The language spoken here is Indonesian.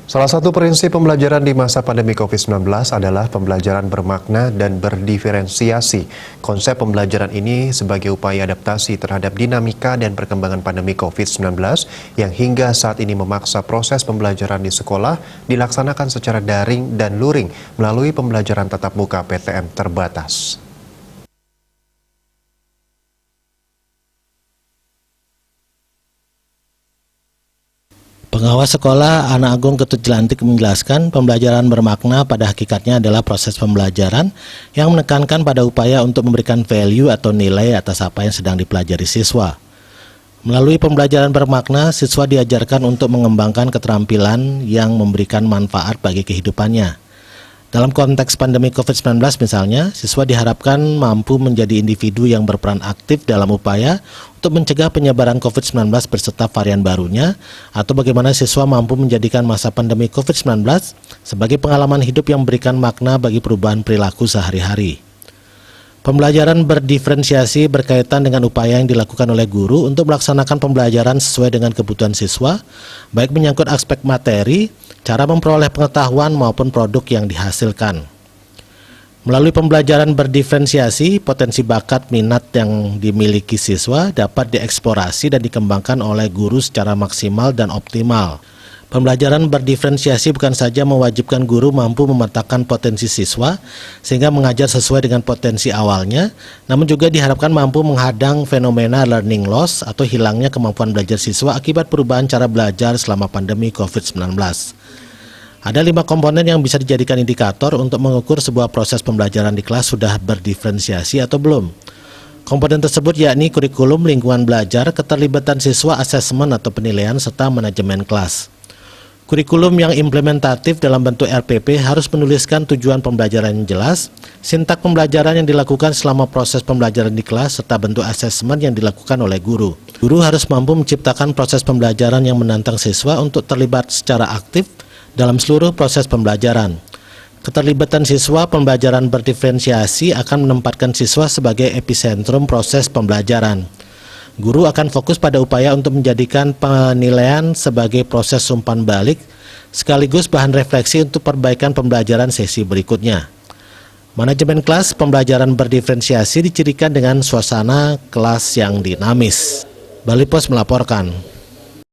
Salah satu prinsip pembelajaran di masa pandemi COVID-19 adalah pembelajaran bermakna dan berdiferensiasi. Konsep pembelajaran ini sebagai upaya adaptasi terhadap dinamika dan perkembangan pandemi COVID-19 yang hingga saat ini memaksa proses pembelajaran di sekolah dilaksanakan secara daring dan luring melalui pembelajaran tatap muka PTM terbatas. Pengawas sekolah Anak Agung Ketut Jelantik menjelaskan pembelajaran bermakna pada hakikatnya adalah proses pembelajaran yang menekankan pada upaya untuk memberikan value atau nilai atas apa yang sedang dipelajari siswa. Melalui pembelajaran bermakna, siswa diajarkan untuk mengembangkan keterampilan yang memberikan manfaat bagi kehidupannya. Dalam konteks pandemi COVID-19 misalnya, siswa diharapkan mampu menjadi individu yang berperan aktif dalam upaya untuk mencegah penyebaran COVID-19 beserta varian barunya, atau bagaimana siswa mampu menjadikan masa pandemi COVID-19 sebagai pengalaman hidup yang memberikan makna bagi perubahan perilaku sehari-hari. Pembelajaran berdiferensiasi berkaitan dengan upaya yang dilakukan oleh guru untuk melaksanakan pembelajaran sesuai dengan kebutuhan siswa, baik menyangkut aspek materi, cara memperoleh pengetahuan maupun produk yang dihasilkan. Melalui pembelajaran berdiferensiasi, potensi bakat minat yang dimiliki siswa dapat dieksplorasi dan dikembangkan oleh guru secara maksimal dan optimal. Pembelajaran berdiferensiasi bukan saja mewajibkan guru mampu memetakan potensi siswa sehingga mengajar sesuai dengan potensi awalnya, namun juga diharapkan mampu menghadang fenomena learning loss atau hilangnya kemampuan belajar siswa akibat perubahan cara belajar selama pandemi COVID-19. Ada 5 komponen yang bisa dijadikan indikator untuk mengukur sebuah proses pembelajaran di kelas sudah berdiferensiasi atau belum. Komponen tersebut yakni kurikulum, lingkungan belajar, keterlibatan siswa, asesmen atau penilaian, serta manajemen kelas. Kurikulum yang implementatif dalam bentuk RPP harus menuliskan tujuan pembelajaran yang jelas, sintak pembelajaran yang dilakukan selama proses pembelajaran di kelas, serta bentuk asesmen yang dilakukan oleh guru. Guru harus mampu menciptakan proses pembelajaran yang menantang siswa untuk terlibat secara aktif dalam seluruh proses pembelajaran. Keterlibatan siswa pembelajaran berdiferensiasi akan menempatkan siswa sebagai epicentrum proses pembelajaran. Guru akan fokus pada upaya untuk menjadikan penilaian sebagai proses umpan balik sekaligus bahan refleksi untuk perbaikan pembelajaran sesi berikutnya. Manajemen kelas pembelajaran berdiferensiasi dicirikan dengan suasana kelas yang dinamis. Bali Pos melaporkan.